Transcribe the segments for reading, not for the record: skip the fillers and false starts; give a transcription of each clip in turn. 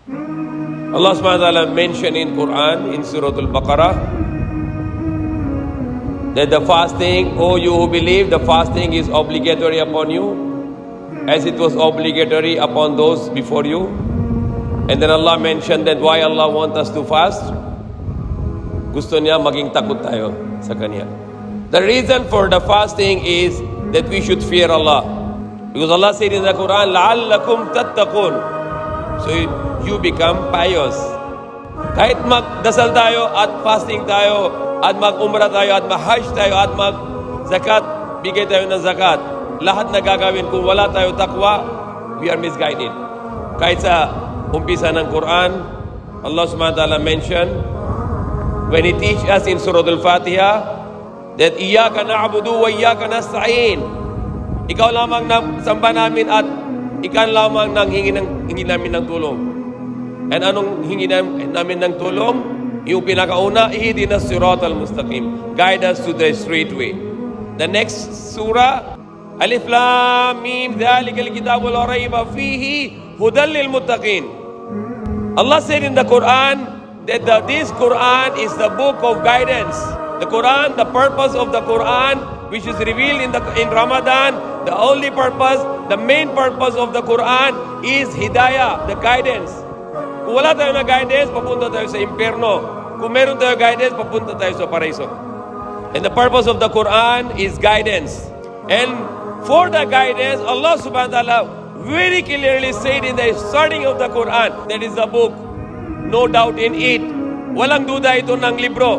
Allah subhanahu wa ta'ala mentioned in Quran, in Surah Al-Baqarah, that the fasting, O you who believe, the fasting is obligatory upon you, as it was obligatory upon those before you. And then Allah mentioned that why Allah wants us to fast. Gusto niya maging takot tayo sa Kanya. The reason for the fasting is that we should fear Allah. Because Allah said in the Quran, لَعَلَّكُمْ تَتَّقُونَ. So you become pious. Kahit magdasal tayo at fasting tayo, at mag-umrah tayo, at mag-hajj tayo, at mag-zakat, bigay tayo ng zakat, lahat na gagawin, kung wala tayo takwa, we are misguided. Kahit sa umpisa ng Quran, Allah subhanahu wa ta'ala mentioned, when He teach us in Surah Al-Fatiha, that Iyaka na'budu wa Iyaka nasta'in. Ikaw lamang na samba namin at ikaw lamang nang hingi namin ng tulong. And anong hingi namin ng tulong? Yung pinakauna, ihdinas siratal mustaqim. Guide us to the straight way. The next surah, Alif Lam Mim, dhalikal kitabu la rayba fihi hudan lil muttaqin. Allah said in the Quran that this Quran is the book of guidance. The Quran, the purpose of the Quran, which is revealed in Ramadan, the only purpose, the main purpose of the Quran is hidayah, the guidance. Kung wala tayo na guidance, papunta tayo sa impyerno. Kung meron tayo guidance, papunta tayo sa paraiso. And the purpose of the Quran is guidance. And for the guidance, Allah subhanahu wa ta'ala very clearly said in the starting of the Quran, that is the book, no doubt in it. Walang duda ito ng libro.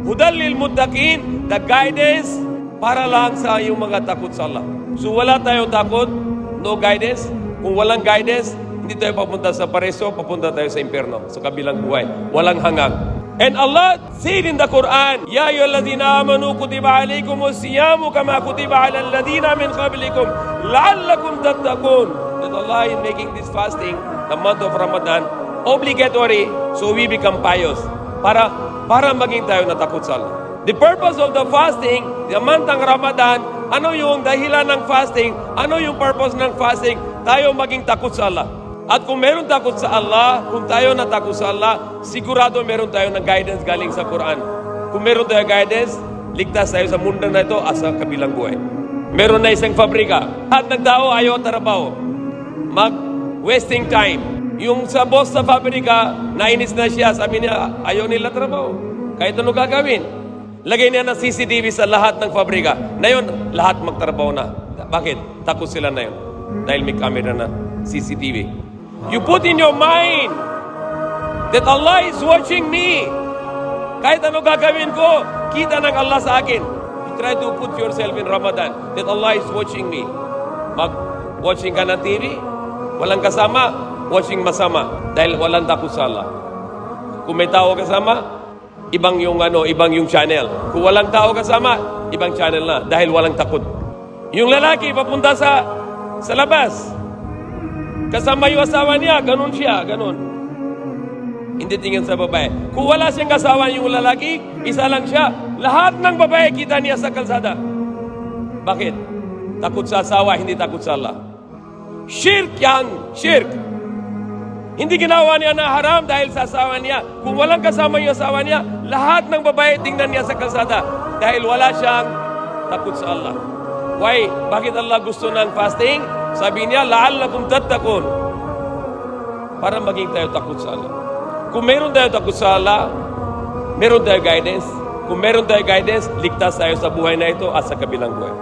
Hudan lil muttaqin, the guidance para lang sa yung mga takot sa Allah. So wala tayong takot, no guidance. Kung walang guidance, hindi tayo papunta sa pareso, papunta tayo sa impyerno, sa kabilang buhay. Walang hanggang. And Allah said in the Quran, Ya ayyuhalladhina amanu kutiba alaykumus siyamu kama kutiba alal ladhina min qablikum la'allakum tattaqun. That Allah is making this fasting, the month of Ramadan, obligatory, so we become pious. Para maging tayo natakot sa Allah. The purpose of the fasting, the month ng Ramadan, ano yung dahilan ng fasting? Ano yung purpose ng fasting? Tayo maging takot sa Allah. At kung meron takot sa Allah, kung tayo natakot sa Allah, sigurado meron tayo ng guidance galing sa Quran. Kung meron tayo guidance, ligtas tayo sa mundo na ito at sa kabilang buhay. Meron na isang fabrika. At ng tao ayaw trabaho. Wasting time. Yung sa boss sa fabrika, nainis na siya, sabi niya, ayaw nila trabaho. Kahit ano gagawin. Lagay niya ng CCTV sa lahat ng fabrika. Na yun, lahat magtrabaho na. Bakit? Takot sila na yun. Dahil may camera na CCTV. You put in your mind that Allah is watching me. Kahit ano gagawin ko, kita ng Allah sa akin. You try to put yourself in Ramadan that Allah is watching me. Watching ka ng TV, walang kasama, watching masama dahil walang takot sa Allah. Kung may tao kasama, ibang yung channel. Kung walang tao kasama, ibang channel na dahil walang takot. Yung lalaki papunta sa labas. Kasama yung asawa niya, ganun siya, ganun. Hindi tingin sa babae. Kung wala siyang kasawa yung lalaki, isa lang siya. Lahat ng babae kita niya sa kalsada. Bakit? Takot sa asawa, hindi takot sa Allah. Shirk yan, shirk. Hindi ginawa niya na haram dahil sa asawa niya. Kung walang kasama yung asawa niya, lahat ng babae tingnan niya sa kalsada dahil wala siyang takot sa Allah. Why? Bakit Allah gusto ng fasting? Sabi niya, la'allakum tattaqun. Para maging tayo takot sa Allah. Kung meron tayo takot sa Allah, meron tayo guidance. Kung meron tayo guidance, ligtas tayo sa buhay na ito at sa kabilang buhay.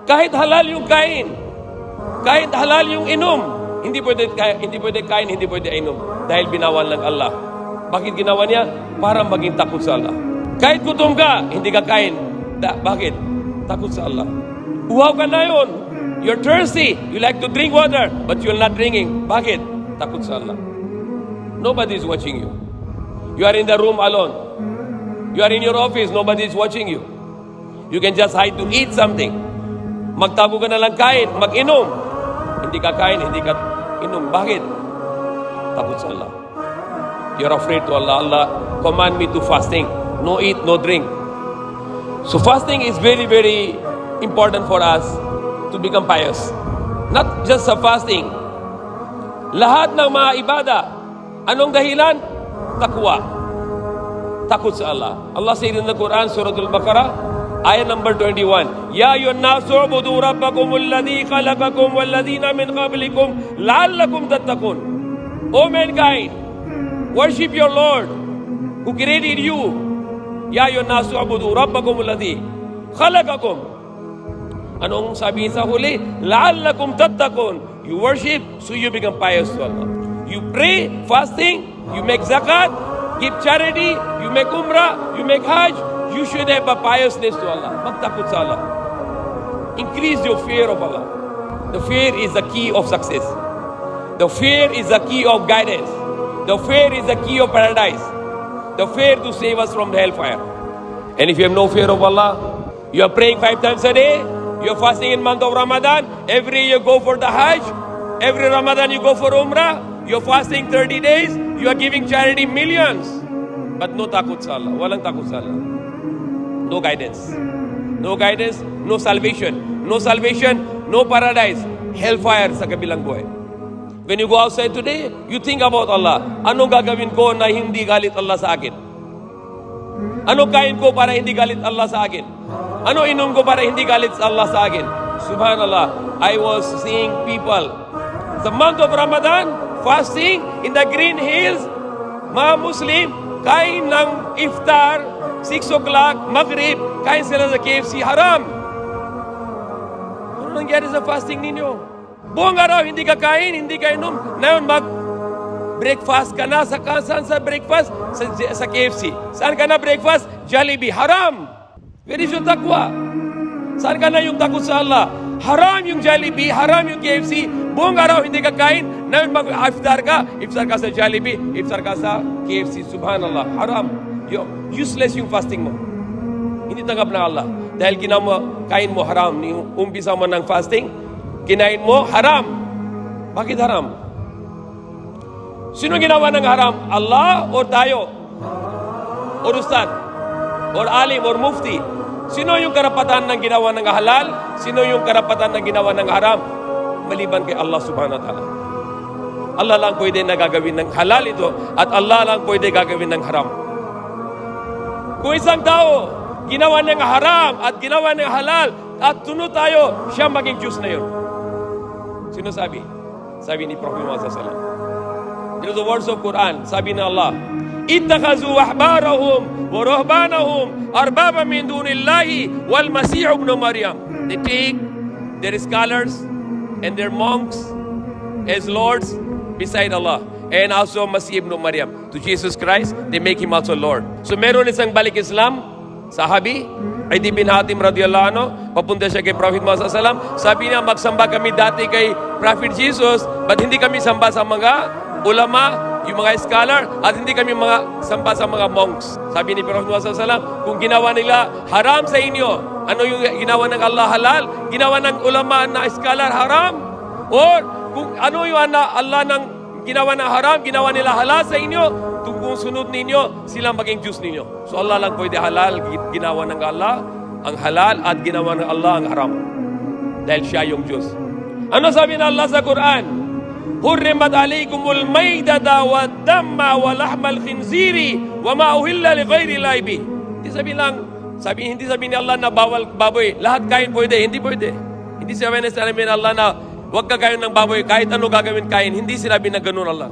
Kahit halal yung kain, kahit halal yung inom, hindi pwede kain, hindi pwede inom. Dahil binawal ng Allah. Bakit ginawa niya? Para maging takot sa Allah. Kahit gutom ka, hindi ka kain. Bakit? Takot sa Allah. Uhaw ka na yun. You're thirsty. You like to drink water, but you're not drinking. Bakit? Takot sa Allah. Nobody is watching you. You are in the room alone. You are in your office. Nobody is watching you. You can just hide to eat something. Magtago ka na lang kain, mag-inom. Hindi ka kain, hindi ka inom. Bakit? Takot sa Allah. You're afraid to Allah. Allah command me to fasting. No eat, no drink. So fasting is very, very important for us to become pious. Not just sa fasting. Lahat ng mga ibada, Anong dahilan? Takwa. Takot sa Allah. Allah said in the Quran, Surah Al-Baqarah, ayah number 21, Ya ayyuhan nasu ubudu rabbakum alladhi khalaqakum walladhina min qablikum la'allakum tattaqun. O mankind, worship your Lord who created you. Ya ayyuhan nasu ubudu rabbakum alladhi khalaqakum. Anong sabi sa huli? La'allakum tattaqun. You worship so you become pious to Allah. You pray, fasting, you make zakat, give charity, you make umrah, you make hajj. You should have a piousness to Allah. Magtakot sa Allah. Increase your fear of Allah. The fear is the key of success. The fear is the key of guidance. The fear is the key of paradise. The fear to save us from the hellfire. And if you have no fear of Allah, you are praying 5 times a day, you are fasting in month of Ramadan, every year you go for the hajj, every Ramadan you go for umrah, you are fasting 30 days, you are giving charity millions. But no takot sa Allah. Walang takot sa Allah. No guidance. No guidance, no salvation. No salvation, no paradise. Hellfire sa kabilang buhay. When you go outside today, you think about Allah. Anong gagawin ko na hindi galit Allah sa akin? Anong kain ko para hindi galit Allah sa akin? Ano inom ko para hindi galit Allah sa akin? Subhanallah, I was seeing people, the month of Ramadan, fasting in the green hills, mga Muslim, kain ng iftar, 6 o'clock, Maghrib, kain sila sa KFC, haram. Ano nangyari sa fasting ninyo? Buong araw, hindi ka kain, hindi ka inom. Ngayon, breakfast ka na. Saan sa breakfast? Sa KFC. Saan ka na breakfast? Jollibee, haram. Where is your takwa? Saan ka na yung takot sa Allah? Haram yung Jollibee, haram yung KFC. Buong araw, hindi ka kain. Ngayon, iftar ka sa Jollibee, iftar ka sa KFC. Subhanallah, haram. Useless yung fasting mo. Hindi tanggap ng Allah. Dahil kain mo haram. Umpisa mo ng fasting, kinain mo haram. Bakit haram? Sino ginawa ng haram? Allah o tayo? Or ustad? Or alim? Or mufti? Sino yung karapatan ng ginawa ng halal? Sino yung karapatan ng ginawa ng haram? Maliban kay Allah subhanahu wa ta'ala. Allah lang pwede na gagawin ng halal ito at Allah lang pwede gagawin ng haram. Kung isang tao, ginawa ng haram at ginawa ng halal at tunod tayo, siya maging Diyos na yun. Sino sabi? Sabi ni Prophet Muhammad sallallahu alaihi wasallam. These are the words of Quran. Sabi na Allah, ittakhadhu ahbarahum wa ruhbanahum arbaba min dunillahi wal masih ibn Maryam. They take their scholars and their monks as lords beside Allah. And also Masih ibn Maryam. To Jesus Christ, they make Him also Lord. So meron isang balik Islam, sahabi, Adi bin Hatim radiyallahu anhu, papunta siya kay Prophet Muhammad sallallahu alaihi wasallam. Sabi niya, magsamba kami dati kay Prophet Jesus, but hindi kami samba sa mga ulama, yung mga scholar, at hindi kami samba sa mga monks. Sabi ni Prophet Muhammad sallallahu alaihi wasallam, kung ginawa nila haram sa inyo, ano yung ginawa ng Allah halal? Ginawa ng ulama na scholar haram? Or kung ano yung Allah ng ginawa na haram, ginawa nila halal sa inyo, kung sunod ninyo, silang maging Diyos ninyo. So Allah lang pwede halal, ginawa ng Allah ang halal at ginawa ng Allah ang haram. Dahil siya yung Diyos. Ano sabi ng Allah sa Quran? Hurrimat alaykumul maydata wa damma wa lahmal khinziri wa ma uhilla li ghairi llahi. Hindi sabi ni Allah na bawal baboy. Lahat kain pwede, hindi pwede. Hindi sabi ni Allah na huwag ka kain ng baboy, kahit ano gagawin kain. Hindi sinabi na ganun Allah.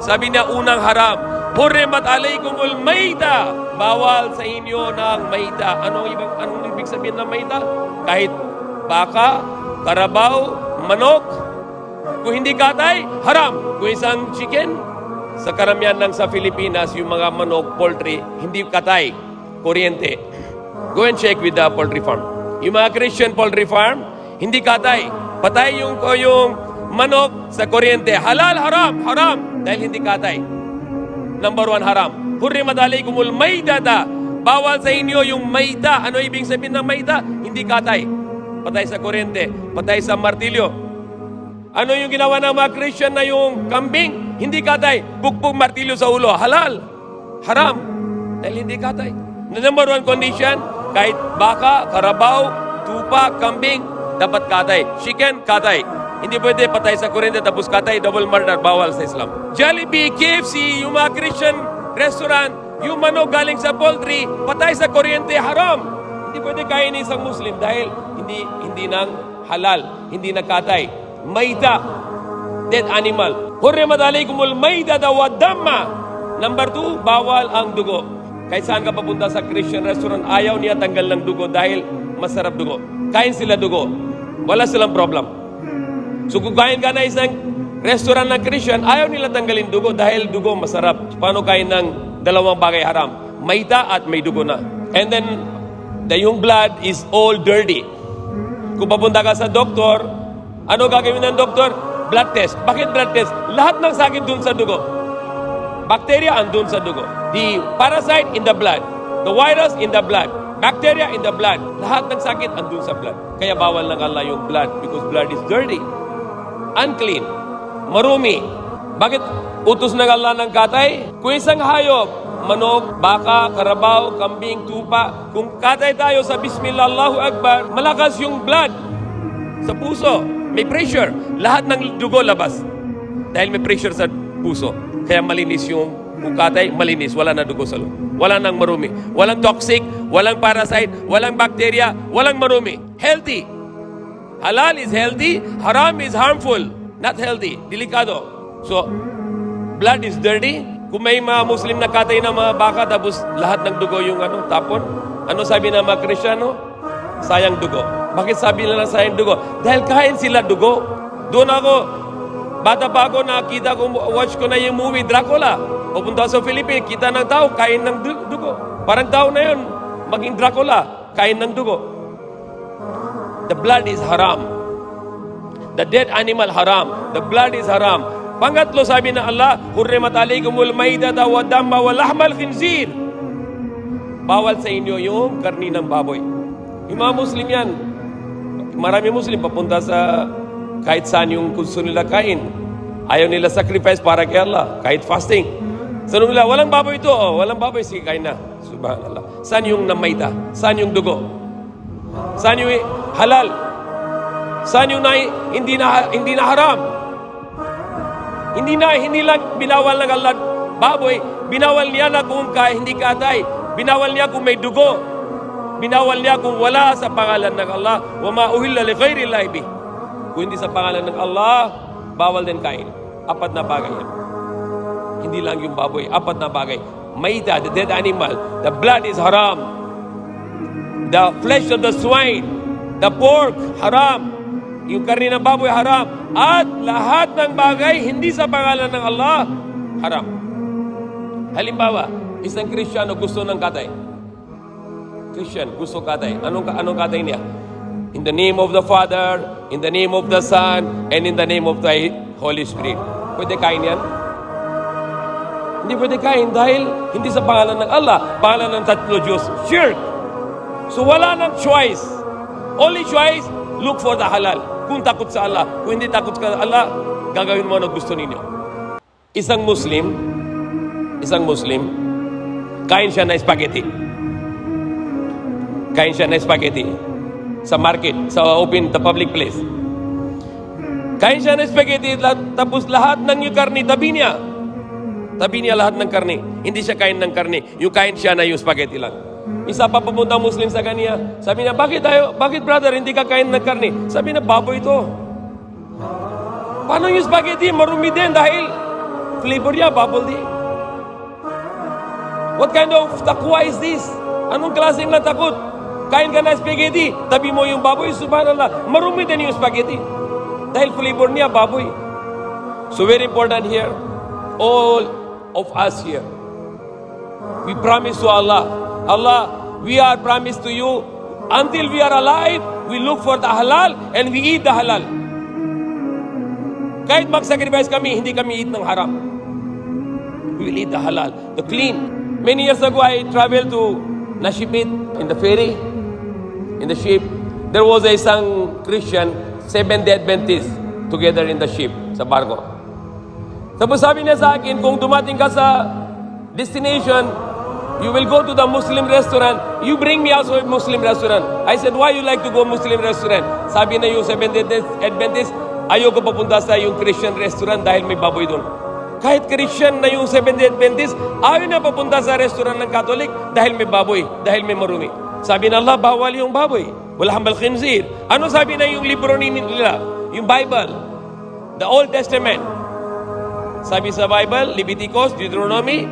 Sabi niya, unang haram. Hurrimat alaykumul mayta. Bawal sa inyo ng mayta. Anong ibig sabihin ng mayta? Kahit baka, karabaw, manok. Kung hindi katay, haram. Kung isang chicken, sa karamihan lang sa Pilipinas, yung mga manok, poultry, hindi katay. Kuryente. Go and check with the poultry farm. Yung mga Christian poultry farm, hindi katay. Patay yung manok sa kuryente. Halal, haram, haram. Dahil hindi katay. Number 1, haram. Hurrimat alaykumul maydata. Bawal sa inyo yung mayta. Ano ibig sabihin ng mayta? Hindi katay. Patay sa kuryente. Patay sa martilyo. Ano yung ginawa ng mga Christian na yung kambing? Hindi katay. Bukbog martilyo sa ulo. Halal. Haram. Dahil hindi katay. Number 1 condition, kahit baka, karabaw, tupa, kambing, dapat katay. Chicken, katay. Hindi pwede patay sa kuryente tapos katay, double murder, bawal sa Islam. Jollibee, KFC, yung mga Christian restaurant, yung manok galing sa poultry, patay sa kuryente, haram. Hindi pwede kain ng isang Muslim dahil hindi nang halal, hindi nakatay. Maita, dead animal. Hurrimat alaykumul maita wa damma. Number 2, bawal ang dugo. Kahit saan ka papunta sa Christian restaurant, ayaw niya tanggal ng dugo dahil masarap dugo. Kain sila dugo. Wala silang problem. So kung kain ka na isang restaurant ng Christian, ayaw nila tanggalin dugo dahil dugo masarap. Paano kain ng dalawang bagay haram? Maita at may dugo na. And then, yung blood is all dirty. Kung papunta ka sa doktor, ano gagawin ng doktor? Blood test. Bakit blood test? Lahat ng sakit dun sa dugo. Bacteria andun sa dugo. The parasite in the blood. The virus in the blood. Bacteria in the blood. Lahat ng sakit andun sa blood. Kaya bawal ng Allah yung blood because blood is dirty. Unclean. Marumi. Bakit utos ng Allah ng katay? Kung isang hayop, manok, baka, karabaw, kambing, tupa, kung katay tayo sa Bismillah, Allahu Akbar, malakas yung blood sa puso. May pressure. Lahat ng dugo labas. Dahil may pressure sa puso. Kaya malinis yung kung katay, malinis. Wala na dugo sa loob. Wala nang marumi. Walang toxic, walang parasite, walang bacteria, walang marumi. Healthy. Halal is healthy, haram is harmful. Not healthy, delikado. So, blood is dirty. Kung may mga Muslim na katay na mga baka, tapos lahat ng dugo yung tapon. Ano sabi ng mga Kristyano? Sayang dugo. Bakit sabi nila sayang dugo? Dahil kain sila dugo. Doon ako, bata pa ako, nakita ko, watch ko na yung movie Dracula. Pupunta sa Philippines, kita ng tao, kain ng dugo. Parang tao na yun, maging Dracula, kain ng dugo. The blood is haram. The dead animal haram. The blood is haram. Pangatlo sabi na Allah, hurrimat alaykumul maidata wa damma wa lahmal khinzir. Bawal sa inyo yung karni ng baboy. Yung mga Muslim yan. Marami Muslim papunta sa kahit saan yung gusto nila kain. Ayaw nila sacrifice para kay Allah. Kahit fasting. Sabi nila, walang baboy ito. Oh, walang baboy. Sige, kain na. Subhanallah. Saan yung namayta? Saan yung dugo? Saan yung halal? Saan yung hindi na haram? Hindi lang binawal ng Allah baboy, binawal niya na kung hindi katay, binawal niya kung may dugo, binawal niya kung wala sa pangalan ng Allah, wa ma uhilla li ghairi llahi bih. Kung hindi sa pangalan ng Allah, bawal din kain. 4 na bagay yan. Hindi lang yung baboy, 4 na bagay. Maida, the dead animal, the blood is haram. The flesh of the swine, the pork, haram. Yung karni ng baboy, haram. At lahat ng bagay, hindi sa pangalan ng Allah, haram. Halimbawa, isang Kristiyano gusto ng katay. Christian, gusto katay. Anong katay niya? In the name of the Father, in the name of the Son, and in the name of the Holy Spirit. Pwede kain yan? Hindi pwede kain dahil hindi sa pangalan ng Allah, pangalan ng tatlo Diyos. Shirk. So wala nang choice. Only choice, look for the halal. Kung takot sa Allah. Kung hindi takot sa Allah, gagawin mo ang gusto ninyo. Isang Muslim, kain siya na spaghetti. Kain siya na spaghetti. Sa market, sa open, the public place. Kain siya na spaghetti, tapos lahat ng yung karni, tabi niya. Tabi niya lahat ng karni. Hindi siya kain ng karni. Yung kain siya na yung spaghetti lang. Isa pa papunta Muslim sa kanya. Sabi niya, bakit brother, hindi ka kain ng karne? Sabi niya, baboy ito. Paano yung spaghetti? Marumi din dahil flavor niya, bubble din. What kind of takwa is this? Anong klaseng na takot? Kain ka na spaghetti, tabi mo yung baboy, subhanallah. Marumi din yung spaghetti. Dahil flavor niya, baboy. So very important here, all of us here, we promise to Allah, we are promised to you, until we are alive, we look for the halal and we eat the halal. Kahit mag-sacrifice kami, hindi kami eat ng haram. We will eat the halal, the clean. Many years ago, I traveled to Nashipit in the ferry, in the ship. There was a isang Christian, Seventh-day Adventist, together in the ship, sa barko. Tapos sabi niya sa akin, kung dumating ka sa destination, you will go to the Muslim restaurant. You bring me also a Muslim restaurant. I said, why you like to go Muslim restaurant? Sabi na yung Seventh-day Adventist, Ayoko papunta sa yung Christian restaurant dahil may baboy doon. Kahit Christian na yung Seventh-day Adventist, ayaw na papunta sa restaurant ng Catholic dahil may baboy, dahil may marumi. Sabi ng Allah, bawal yung baboy. Wala hambal khinzir. Ano sabi na yung libro nila? Yung Bible. The Old Testament. Sabi sa Bible, Leviticus, Deuteronomy,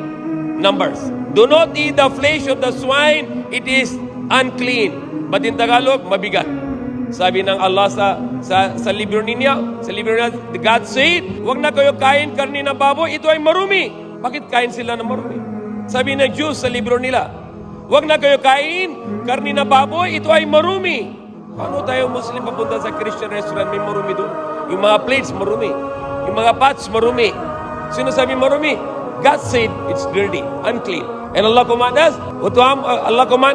Numbers. Do not eat the flesh of the swine, it is unclean. But in Tagalog, mabigat. Sabi ng Allah sa libro niya, God said, huwag na kayo kain karni ng baboy, ito ay marumi. Bakit kain sila ng marumi? Sabi ng Jews sa libro nila, huwag na kayo kain karni ng baboy, ito ay marumi. Paano tayo Muslim papunta sa Christian restaurant, may marumi doon? Yung mga plates, marumi. Yung mga pots, marumi. Sino sabi marumi? God said it's dirty, unclean. And Allah command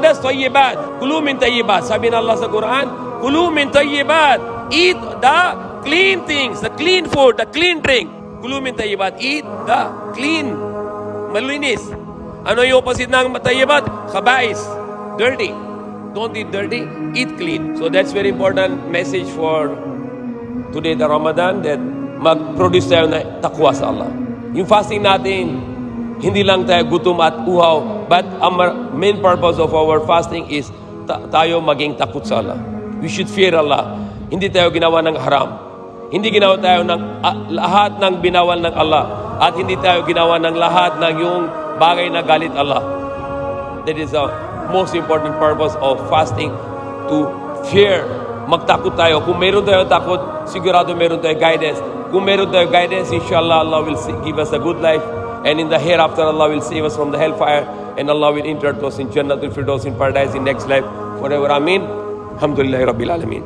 us, tayyibat. Kulu min tayyibat. Sabi ng Allah sa Quran, kulu min tayyibat. Eat the clean things, the clean food, the clean drink. Kulu min tayyibat. Eat the clean, malinis. Ano yung opposite ng tayyibat? Khabais, dirty. Don't eat dirty, eat clean. So that's very important message for today, the Ramadan, that mag-produce tayo na takwa sa Allah. Yung fasting natin, hindi lang tayo gutom at uhaw, but ang main purpose of our fasting is tayo maging takot sa Allah. We should fear Allah. Hindi tayo ginawa ng haram. Hindi ginawa tayo ng lahat ng binawal ng Allah. At hindi tayo ginawa ng lahat ng yung bagay na galit Allah. That is the most important purpose of fasting, to fear. Magtakot tayo. Kung meron tayo takot, sigurado meron tayo guidance. Kung meron tayo guidance, inshallah, Allah will give us a good life. And in the hereafter, Allah will save us from the hellfire. And Allah will enter us in Jannatul Firdaus, in paradise, in next life, forever. Ameen. Alhamdulillahi Rabbil Alameen.